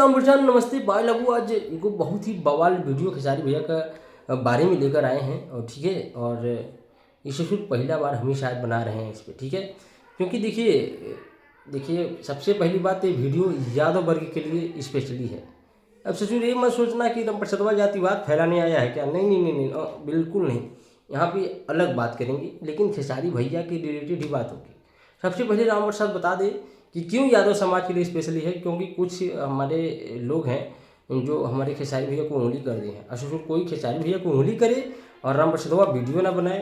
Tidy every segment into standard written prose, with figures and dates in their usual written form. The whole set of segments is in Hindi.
राम प्रसाद नमस्ते बाय लगू। आज इनको बहुत ही बवाल वीडियो खेसारी भैया का बारे में लेकर आए हैं और ठीक है। और इसे फिर पहला बार हम ही शायद बना रहे हैं इस पर, ठीक है। क्योंकि देखिए सबसे पहली बात, ये वीडियो यादव वर्ग के लिए स्पेशली है। अब ससुर ये मत सोचना कि राम प्रसादवा जातिवाद फैलाने आया है क्या, नहीं नहीं नहीं नहीं, बिल्कुल नहीं। यहाँ पे अलग बात करेंगे, लेकिन खेसारी भैया के रिलेटेड ही बात होगी। सबसे पहले राम प्रसाद बता दे कि क्यों यादव समाज के लिए स्पेशली है। क्योंकि कुछ हमारे लोग हैं जो हमारे खेसारी भैया को उंगली कर दिए हैं। असल कोई खेसारी भैया को उंगली करे और राम प्रसादवा वीडियो ना बनाए,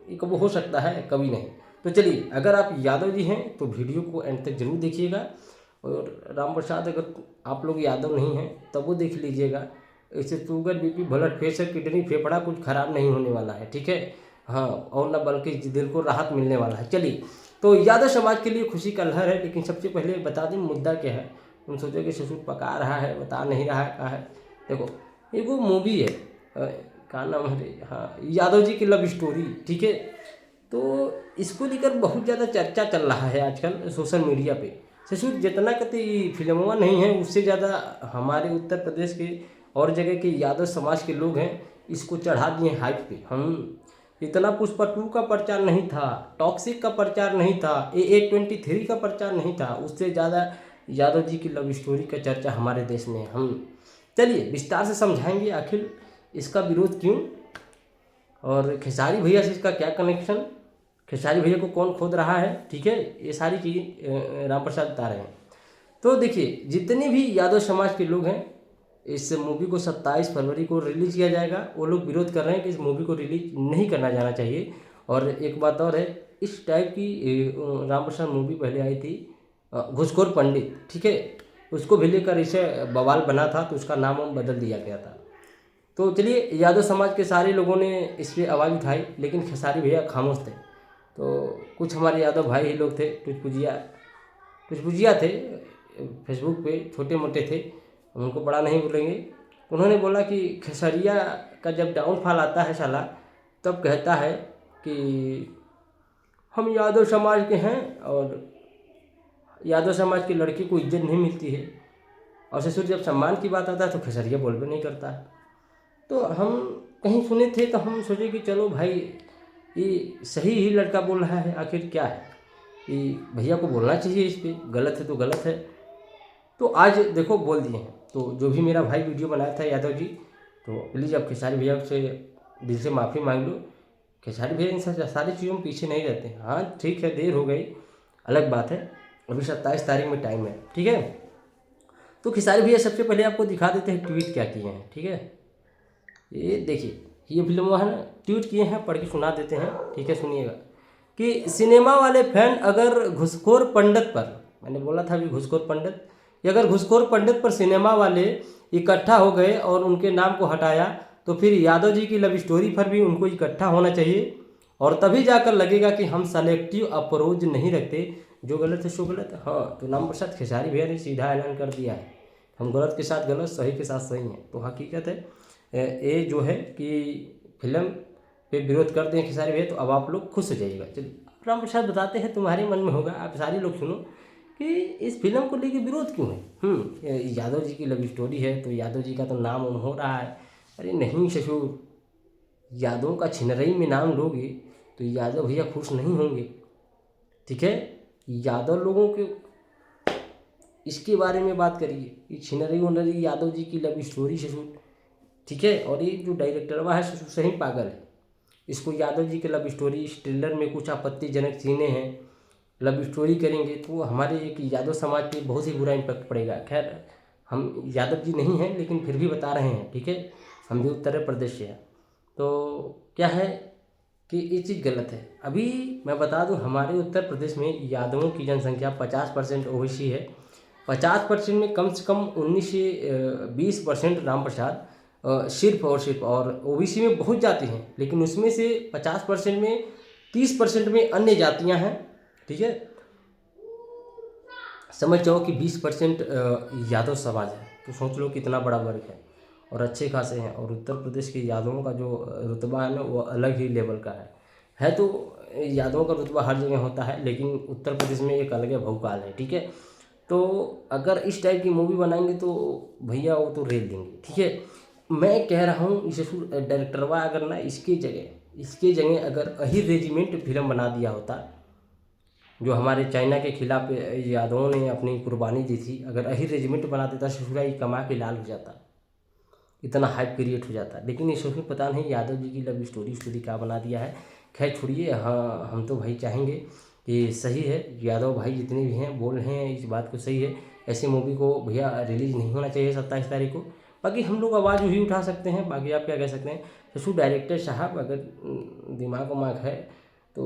ये कब हो सकता है, कभी नहीं। तो चलिए, अगर आप यादव जी हैं तो वीडियो को एंड तक जरूर देखिएगा। और राम प्रसाद अगर आप लोग यादव नहीं हैं तब वो देख लीजिएगा। इससे sugar BP blood pressure kidney फेफड़ा कुछ खराब नहीं होने वाला है, ठीक है। हाँ, और ना बल्कि दिल को राहत मिलने वाला है। चलिए, तो यादव समाज के लिए खुशी का लहर है। लेकिन सबसे पहले बता दें मुद्दा क्या है। तुम सोचो कि ससुर पका रहा है, बता नहीं रहा है क्या है। देखो, ये वो मूवी है, क्या नाम है, हाँ, यादव जी की लव स्टोरी, ठीक है। तो इसको लेकर बहुत ज़्यादा चर्चा चल रहा है आजकल सोशल मीडिया पे। ससुर जितना कहते फिल्मों नहीं है, उससे ज़्यादा हमारे उत्तर प्रदेश के और जगह के यादव समाज के लोग हैं इसको चढ़ा दिए हाइप पे। हम इतना पुष्पा 2 का प्रचार नहीं था, टॉक्सिक का प्रचार नहीं था, AA23 का प्रचार नहीं था, उससे ज़्यादा यादव जी की लव स्टोरी का चर्चा हमारे देश में है। हम चलिए विस्तार से समझाएंगे आखिर इसका विरोध क्यों, और खेसारी भैया से इसका क्या कनेक्शन, खेसारी भैया को कौन खोद रहा है, ठीक है। ये सारी चीज़ें राम प्रसाद बता रहे हैं। तो देखिए, जितने भी यादव समाज के लोग हैं, इस मूवी को 27 फरवरी को रिलीज किया जाएगा। वो लोग विरोध कर रहे हैं कि इस मूवी को रिलीज नहीं करना जाना चाहिए। और एक बात और है, इस टाइप की राम प्रसाद मूवी पहले आई थी, घुसखोर पंडित, ठीक है। उसको भी लेकर इसे बवाल बना था, तो उसका नाम बदल दिया गया था। तो चलिए, यादव समाज के सारे लोगों ने इस पर आवाज़ उठाई, लेकिन खेसारी भैया खामोश थे। तो कुछ हमारे यादव भाई ही लोग थे, कुछ पुजिया थे फेसबुक पे, छोटे मोटे थे, उनको बड़ा नहीं बोलेंगे। उन्होंने बोला कि खेसरिया का जब डाउनफॉल आता है साला, तब कहता है कि हम यादव समाज के हैं और यादव समाज की लड़की को इज्जत नहीं मिलती है। और ससुर जब सम्मान की बात आता है तो खेसरिया बोल भी नहीं करता है। तो हम कहीं सुने थे, तो हम सोचे कि चलो भाई, ये सही ही लड़का बोल रहा है, आखिर क्या है कि भैया को बोलना चाहिए इस पर, गलत है तो गलत है। तो आज देखो बोल दिए हैं। तो जो भी मेरा भाई वीडियो बनाया था यादव जी, तो प्लीज़ आप खेसारी भैया से दिल से माफ़ी मांग लो। खेसारी भैया इन सारी चीज़ों में पीछे नहीं रहते। हाँ ठीक है, देर हो गई, अलग बात है। अभी 27 तारीख में टाइम है, ठीक है। तो खेसारी भैया सबसे पहले आपको दिखा देते हैं ट्वीट क्या किए हैं, ठीक है। ये देखिए, ये फिल्म है ना, ट्वीट किए हैं, पढ़ के सुना देते हैं, ठीक है। सुनिएगा कि सिनेमा वाले फैन अगर घुसखोर पंडित पर, मैंने बोला था अभी घुसखोर पंडित, कि अगर घुसखोर पंडित पर सिनेमा वाले इकट्ठा हो गए और उनके नाम को हटाया, तो फिर यादव जी की लव स्टोरी पर भी उनको इकट्ठा होना चाहिए। और तभी जाकर लगेगा कि हम सेलेक्टिव अप्रोच नहीं रखते, जो गलत है सो गलत है। हाँ, तो राम प्रसाद खेसारी भैया ने सीधा ऐलान कर दिया है, हम गलत के साथ गलत, सही के साथ सही हैं। तो हकीकत है ये जो है कि फिल्म पे विरोध करते हैं खेसारी भैया, तो अब आप लोग खुश हो जाइएगा। चलिए, राम प्रसाद बताते हैं, तुम्हारे मन में होगा, आप सारे लोग सुनो कि इस फिल्म को लेके विरोध क्यों है। यादव जी की लव स्टोरी है, तो यादव जी का तो नाम उन हो रहा है। अरे नहीं ससुर, यादव का छिनरई में नाम लोगे तो यादव भैया खुश नहीं होंगे, ठीक है। यादव लोगों के इसके बारे में बात करिए कि छिनरई उनरई यादव जी की लव स्टोरी ससुर, ठीक है। और ये जो डायरेक्टर वह है ससुर सही पागल है। इसको यादव जी की लव स्टोरी, इस ट्रेलर में कुछ आपत्तिजनक सीनें हैं, लव स्टोरी करेंगे तो हमारे एक यादव समाज पे बहुत ही बुरा इम्पैक्ट पड़ेगा। खैर, हम यादव जी नहीं हैं, लेकिन फिर भी बता रहे हैं, ठीक है। हम भी उत्तर प्रदेश से हैं। तो क्या है कि ये चीज़ गलत है। अभी मैं बता दूं, हमारे उत्तर प्रदेश में यादवों की जनसंख्या 50% ओबीसी है। 50% में कम से कम 19 से 20% राम प्रसाद सिर्फ और सिर्फ, और ओबीसी में बहुत जाति हैं, लेकिन उसमें से 50% में 30% में अन्य जातियां हैं, ठीक है। समझ जाओ कि 20% यादव समाज है, तो सोच लो कितना बड़ा वर्ग है और अच्छे खासे हैं। और उत्तर प्रदेश के यादवों का जो रुतबा है ना, वो अलग ही लेवल का है। तो यादवों का रुतबा हर जगह होता है, लेकिन उत्तर प्रदेश में एक अलग भौकाल है, ठीक है। तो अगर इस टाइप की मूवी बनाएंगे तो भैया वो तो रेल देंगे, ठीक है। मैं कह रहा हूँ इसे डायरेक्टरवा अगर ना इसके जगह अगर अहिर रेजिमेंट फिल्म बना दिया होता, जो हमारे चाइना के खिलाफ यादवों ने अपनी कुर्बानी दी थी, अगर अहिर रेजिमेंट बना देता ससुरा ये कमा के लाल हो जाता, इतना हाइप क्रिएट हो जाता। लेकिन इस उसमें पता नहीं यादव जी की लव स्टोरी क्या बना दिया है। खैर छोड़िए, हाँ हम तो भाई चाहेंगे कि सही है, यादव भाई जितने भी हैं बोल रहे हैं इस बात को सही है, ऐसी मूवी को भैया रिलीज नहीं होना चाहिए 27 तारीख को। बाकी हम लोग आवाज़ वही उठा सकते हैं, बाकी आप क्या कह सकते हैं। ससुर डायरेक्टर साहब अगर दिमाग उमाग है तो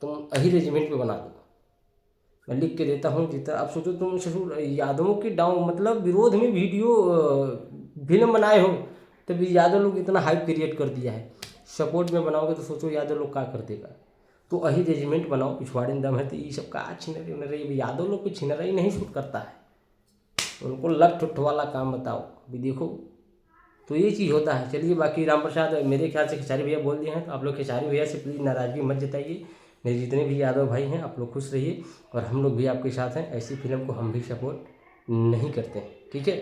तुम अही रेजिमेंट पे बना दो, मैं लिख के देता हूँ जितना। आप सोचो तुम ससुर यादवों के डाउन मतलब विरोध में वीडियो फिल्म बनाए हो, तभी यादव लोग इतना हाइप क्रिएट कर दिया है। सपोर्ट में बनाओगे तो सोचो यादव लोग क्या कर देगा। तो अही रेजिमेंट बनाओ, पिछवाड़े में दम है तो ये सब का छिनरी उनरी, यादव लोग को छिनरी नहीं शूट करता है, उनको लग ठुठ वाला काम बताओ अभी देखो, तो ये चीज़ होता है। चलिए बाकी राम प्रसाद मेरे ख्याल से खेसारी भैया बोल दिए हैं, तो आप लोग खेसारी भैया से प्लीज़ नाराज़गी मत जताइए। मेरे जितने भी यादव भाई हैं आप लोग खुश रहिए, और हम लोग भी आपके साथ हैं। ऐसी फिल्म को हम भी सपोर्ट नहीं करते हैं, ठीक है।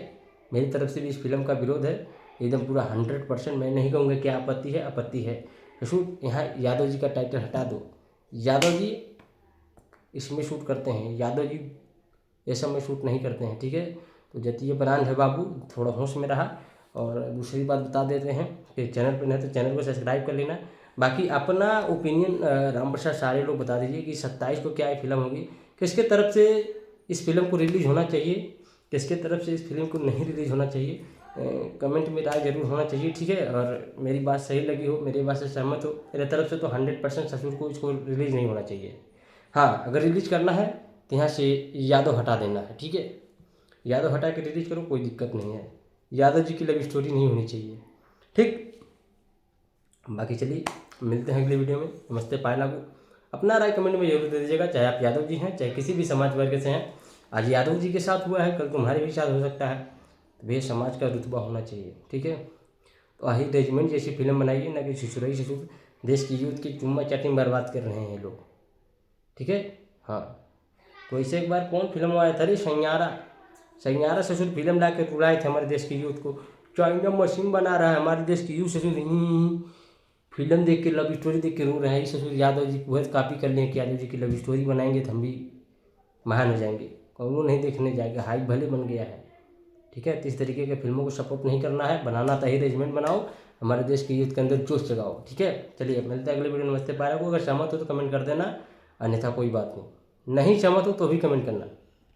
मेरी तरफ से भी इस फिल्म का विरोध है एकदम पूरा 100%। मैं नहीं कहूँगा क्या आपत्ति है, आपत्ति है। ससुर यहाँ यादव जी का टाइटल हटा दो, यादव जी इसमें शूट करते हैं, यादव जी ये सब में शूट नहीं करते हैं, ठीक है। तो जतिये ब्रांड है बाबू, थोड़ा होश में रहा। और दूसरी बात बता देते हैं कि चैनल पर नहीं तो चैनल को सब्सक्राइब कर लेना। बाकी अपना ओपिनियन राम प्रसाद सारे लोग बता दीजिए कि 27 को क्या फिल्म होगी, किसके तरफ से इस फिल्म को रिलीज़ होना चाहिए, किसके तरफ से इस फिल्म को नहीं रिलीज़ होना चाहिए। कमेंट में राय जरूर होना चाहिए, ठीक है। और मेरी बात सही लगी हो, मेरी बात से सहमत हो, मेरे तरफ से तो 100% ससुर को इसको रिलीज़ नहीं होना चाहिए। हाँ अगर रिलीज़ करना है तो यहाँ से यादव हटा देना है, ठीक है। यादव हटा के रिलीज़ करो, कोई दिक्कत नहीं है। यादव जी की लव स्टोरी नहीं होनी चाहिए, ठीक। बाकी चलिए मिलते हैं अगले वीडियो में। नमस्ते पाए लागू। अपना राय कमेंट में जरूर दे दीजिएगा, चाहे आप यादव जी हैं चाहे किसी भी समाज वर्ग से हैं। आज यादव जी के साथ हुआ है, कल तुम्हारे भी साथ हो सकता है, तो वे समाज का रुतबा होना चाहिए, ठीक है। तो अही रेजिमेंट जैसी फिल्म बनाइए, ना कि ससुराई ससुर। देश की यूथ की चुम्मा चाटी बर्बाद कर रहे हैं लोग, ठीक है। हाँ तो ऐसे एक बार कौन फिल्म आया था रे, सैयारा ससुर फिल्म ला के रुलाए थे हमारे देश की यूथ को। चाइना मशीन बना रहा है हमारे देश की यूथ, ससुर फिल्म देख के लव स्टोरी देख के रो रहे हैं। ससुर यादव जी वह कॉपी कर लें कि यादव जी की लव स्टोरी बनाएंगे तो हम भी महान हो जाएंगे, कौन नहीं देखने जाएगा, हाइप भले बन गया है, ठीक है। तो इस तरीके के फिल्मों को सपोर्ट नहीं करना है, बनाना था ही रेजिमेंट बनाओ, हमारे देश के यूथ के अंदर जोश जगाओ, ठीक है। चलिए मिलते हैं अगले वीडियो। नमस्ते पारा को, अगर सहमत हो तो कमेंट कर देना, अन्यथा कोई बात नहीं, नहीं सहमत हो तो भी कमेंट करना।